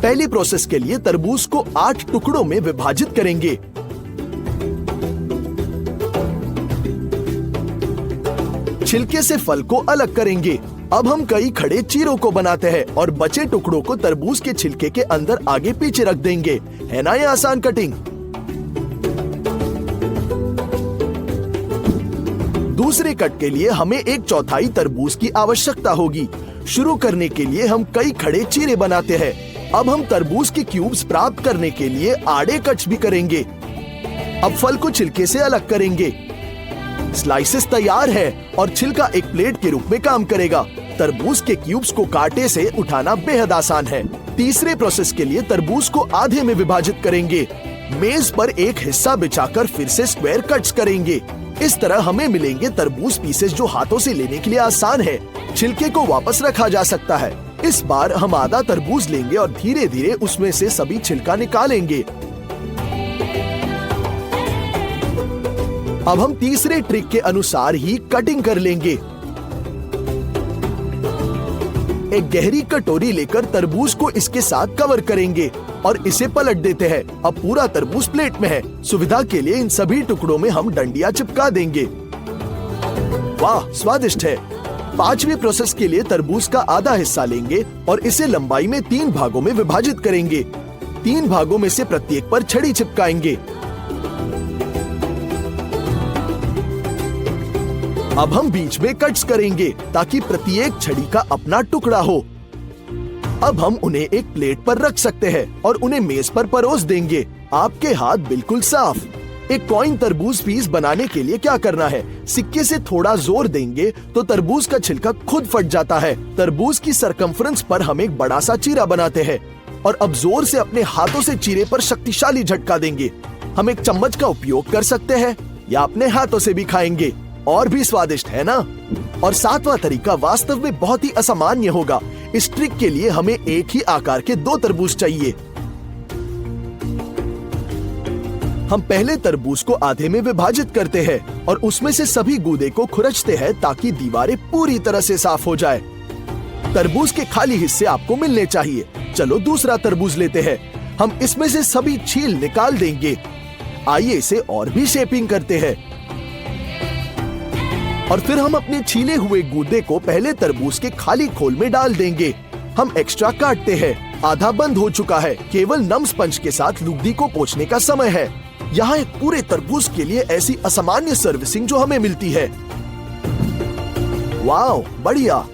पहली प्रोसेस के लिए तरबूज को 8 टुकड़ों में विभाजित करेंगे। छिलके से फल को अलग करेंगे। अब हम कई खड़े चीरों को बनाते हैं और बचे टुकड़ों को तरबूज के छिलके के अंदर आगे पीछे रख देंगे। है ना ये आसान कटिंग? दूसरे कट के लिए हमें 1/4 तरबूज की आवश्यकता होगी। शुरू करने के लिए हम कई खड़े चीरे बनाते हैं। अब हम तरबूज के क्यूब्स प्राप्त करने के लिए आड़े कट्स भी करेंगे। अब फल को छिलके से अलग करेंगे। स्लाइसेस तैयार है और छिलका एक प्लेट के रूप में काम करेगा। तरबूज के क्यूब्स को कांटे से उठाना बेहद आसान है। तीसरे प्रोसेस के लिए तरबूज को आधे में विभाजित करेंगे। मेज पर एक हिस्सा बिछाकर फिर से स्क्वायर कट्स करेंगे। इस तरह हमें मिलेंगे तरबूज पीसेस जो हाथों से लेने के लिए आसान है। छिलके को वापस रखा जा सकता है। इस बार हम आधा तरबूज लेंगे और धीरे धीरे उसमें से सभी छिलका निकालेंगे। अब हम तीसरे ट्रिक के अनुसार ही कटिंग कर लेंगे। एक गहरी कटोरी लेकर तरबूज को इसके साथ कवर करेंगे और इसे पलट देते हैं। अब पूरा तरबूज प्लेट में है। सुविधा के लिए इन सभी टुकड़ों में हम डंडियां चिपका देंगे। वाह, स्वादिष्ट है। पांचवी प्रोसेस के लिए तरबूज का आधा हिस्सा लेंगे और इसे लंबाई में 3 भागों में विभाजित करेंगे। 3 भागों में से प्रत्येक पर छड़ी चिपकाएंगे। अब हम बीच में कट्स करेंगे ताकि प्रत्येक छड़ी का अपना टुकड़ा हो। अब हम उन्हें एक प्लेट पर रख सकते हैं और उन्हें मेज पर परोस देंगे। आपके हाथ बिल्कुल साफ। एक कॉइन तरबूज पीस बनाने के लिए क्या करना है? सिक्के से थोड़ा जोर देंगे तो तरबूज का छिलका खुद फट जाता है। तरबूज की सरकमफ्रेंस पर हम एक बड़ा सा चीरा बनाते हैं और अब जोर से अपने हाथों से चीरे पर शक्तिशाली झटका देंगे। हम एक चम्मच का उपयोग कर सकते हैं या अपने हाथों से भी खाएंगे। और भी स्वादिष्ट है ना? और 7वां तरीका वास्तव में बहुत ही असामान्य होगा। इस ट्रिक के लिए हमें एक ही आकार के 2 तरबूज चाहिए। हम पहले तरबूज को आधे में विभाजित करते हैं और उसमें से सभी गूदे को खुरचते हैं ताकि दीवारें पूरी तरह से साफ हो जाए। तरबूज के खाली हिस्से आपको मिलने चाहिए। चलो दूसरा तरबूज लेते हैं। हम इसमें से सभी छील निकाल देंगे। आइए इसे और भी शेपिंग करते हैं और फिर हम अपने छीले हुए गूदे को पहले तरबूज के खाली खोल में डाल देंगे। हम एक्स्ट्रा काटते हैं। आधा बंद हो चुका है। केवल नम स्पंज के साथ लुगदी को पोंछने का समय है। यहाँ एक पूरे तरबूज के लिए ऐसी असामान्य सर्विसिंग जो हमें मिलती है। वाओ, बढ़िया।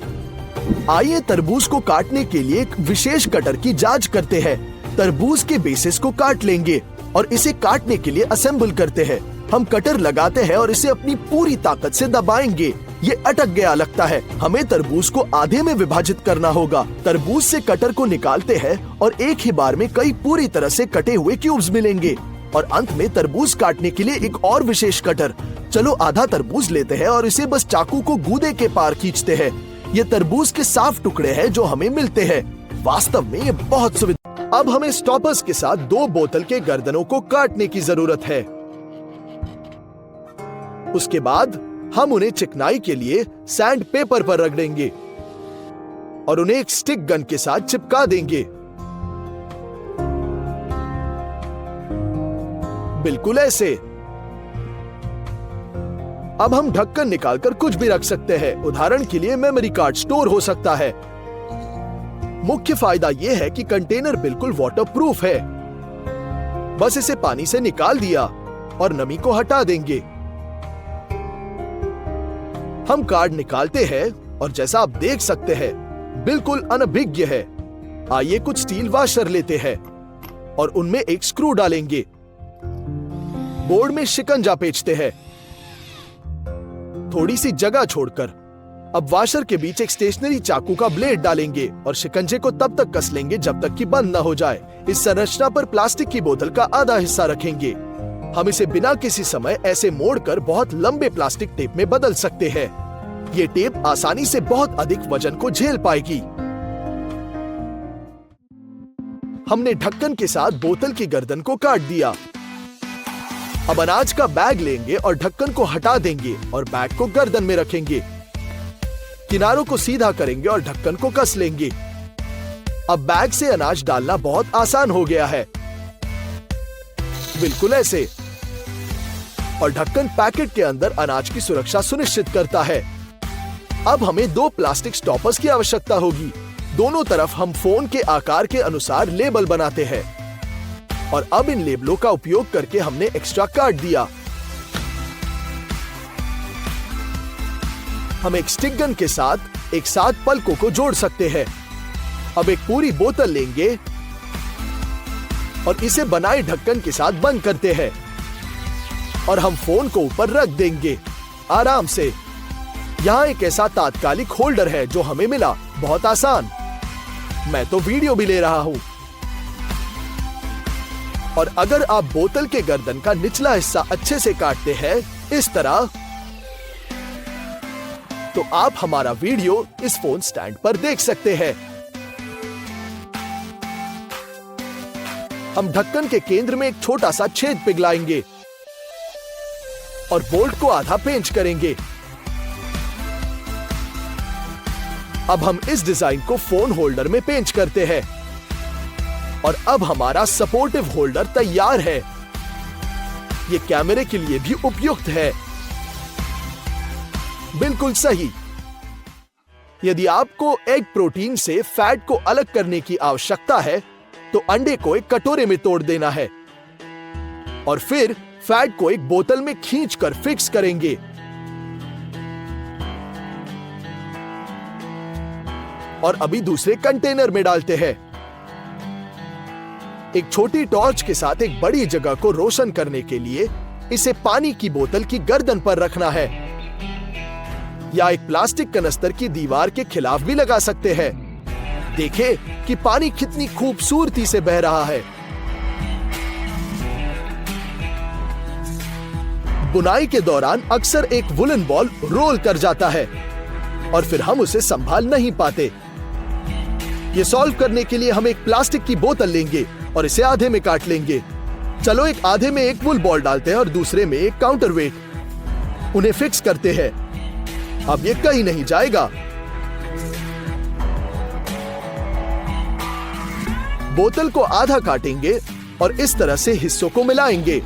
आइए तरबूज को काटने के लिए एक विशेष कटर की जांच करते हैं। तरबूज के बेसिस को काट लेंगे और इसे काटने के लिए असेंबल करते हैं। हम कटर लगाते हैं और इसे अपनी पूरी ताकत से दबाएंगे। ये अटक गया लगता है। हमें तरबूज को आधे में विभाजित करना होगा। तरबूज से कटर को निकालते हैं और एक ही बार में कई पूरी तरह से कटे हुए क्यूब्स मिलेंगे। और अंत में तरबूज काटने के लिए एक और विशेष कटर। चलो आधा तरबूज लेते हैं और इसे बस चाकू को गूदे के पार खींचते हैं। ये तरबूज के साफ टुकड़े हैं जो हमें मिलते हैं। वास्तव में ये बहुत सुविधा। अब हमें स्टॉपर्स के साथ 2 बोतल के गर्दनों को काटने की जरूरत है। उसके बाद हम उन्हें चिकनाई के लिए सैंड पेपर पर रख देंगे और उन्हें एक स्टिक गन के साथ चिपका देंगे। बिल्कुल ऐसे। अब हम ढक्कन निकालकर कुछ भी रख सकते हैं। उदाहरण के लिए मेमोरी कार्ड स्टोर हो सकता है। मुख्य फायदा यह है कि कंटेनर बिल्कुल वाटरप्रूफ है। बस इसे पानी से निकाल दिया और नमी को हटा देंगे। हम कार्ड निकालते हैं और जैसा आप देख सकते हैं बिल्कुल अनभिज्ञ है। आइए कुछ स्टील वाशर लेते हैं और उनमें एक स्क्रू डालेंगे। बोर्ड में शिकंजा पेंचते हैं थोड़ी सी जगह छोड़कर। अब वाशर के बीच एक स्टेशनरी चाकू का ब्लेड डालेंगे और शिकंजे को तब तक कस लेंगे जब तक कि बंद न हो जाए। इस संरचना पर प्लास्टिक की बोतल का आधा हिस्सा रखेंगे। हम इसे बिना किसी समय ऐसे मोड़कर बहुत लंबे प्लास्टिक टेप में बदल सकते हैं। ये टेप आसानी से बहुत अधिक वजन को झेल पाएगी। हमने ढक्कन के साथ बोतल की गर्दन को काट दिया। अब अनाज का बैग लेंगे और ढक्कन को हटा देंगे और बैग को गर्दन में रखेंगे। किनारों को सीधा करेंगे और ढक्कन को कस लेंगे। अब बैग से अनाज डालना बहुत आसान हो गया है, बिल्कुल ऐसे। और ढक्कन पैकेट के अंदर अनाज की सुरक्षा सुनिश्चित करता है। अब हमें 2 प्लास्टिक स्टॉपर्स की आवश्यकता होगी। दोनों तरफ हम फोन के आकार के अनुसार लेबल बनाते हैं। और अब इन लेबलों का उपयोग करके हमने एक्स्ट्रा काट दिया। हम एक स्टिक गन के साथ एक साथ पलकों को जोड़ सकते हैं। अब एक पूरी बोतल लेंगे और इसे बनाए ढक्कन के साथ बंद करते हैं। और हम फोन को ऊपर रख देंगे आराम से। यहाँ एक ऐसा तात्कालिक होल्डर है जो हमें मिला, बहुत आसान। मैं तो वीडियो भी ले रहा हूं। और अगर आप बोतल के गर्दन का निचला हिस्सा अच्छे से काटते हैं इस तरह, तो आप हमारा वीडियो इस फोन स्टैंड पर देख सकते हैं। हम ढक्कन के केंद्र में एक छोटा सा छेद पिघलाएंगे और बोल्ट को आधा पेंच करेंगे। अब हम इस डिजाइन को फोन होल्डर में पेंच करते हैं। और अब हमारा सपोर्टिव होल्डर तैयार है। ये कैमरे के लिए भी उपयुक्त है। बिल्कुल सही। यदि आपको एग प्रोटीन से फैट को अलग करने की आवश्यकता है तो अंडे को एक कटोरे में तोड़ देना है और फिर फैट को एक बोतल में खींचकर फिक्स करेंगे। और अभी दूसरे कंटेनर में डालते हैं। एक छोटी टॉर्च के साथ एक बड़ी जगह को रोशन करने के लिए इसे पानी की बोतल की गर्दन पर रखना है, या एक प्लास्टिक कनस्तर की दीवार के खिलाफ भी लगा सकते हैं। देखें कि पानी कितनी खूबसूरती से बह रहा है। बुनाई के दौरान अक्सर एक वुलन बॉल रोल कर जाता है और फिर हम उसे संभाल नहीं पाते। ये सॉल्व करने के लिए हम एक प्लास्टिक की बोतल लेंगे और इसे आधे में काट लेंगे। चलो एक आधे में एक वुल बॉल डालते हैं और दूसरे में एक काउंटर वेट। उन्हें फिक्स करते हैं। अब ये कहीं नहीं जाएगा। बोतल को आधा काटेंगे और इस तरह से हिस्सों को मिलाएंगे।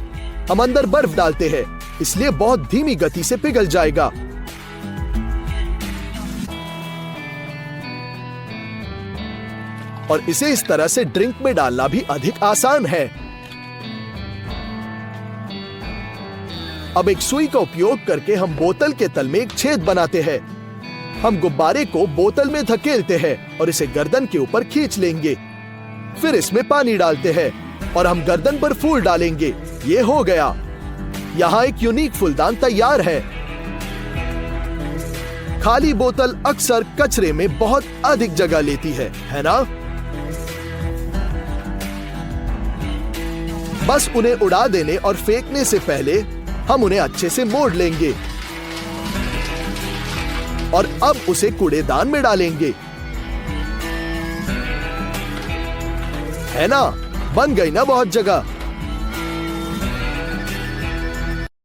हम अंदर बर्फ डालते हैं, इसलिए बहुत धीमी गति से पिघल जाएगा। और इसे इस तरह से ड्रिंक में डालना भी अधिक आसान है। अब एक सुई का उपयोग करके हम बोतल के तल में एक छेद बनाते हैं। हम गुब्बारे को बोतल में धकेलते हैं और इसे गर्दन के ऊपर खींच लेंगे। फिर इसमें पानी डालते हैं और हम गर्दन पर फूल डालेंगे। ये हो गया। यहाँ एक यूनिक फूलदान तैयार है। खाली बोतल अक्सर कचरे में बहुत अधिक जगह लेती है ना? बस उन्हें उड़ा देने और फेंकने से पहले हम उन्हें अच्छे से मोड़ लेंगे और अब उसे कूड़ेदान में डालेंगे। है ना? बन गई ना बहुत जगह।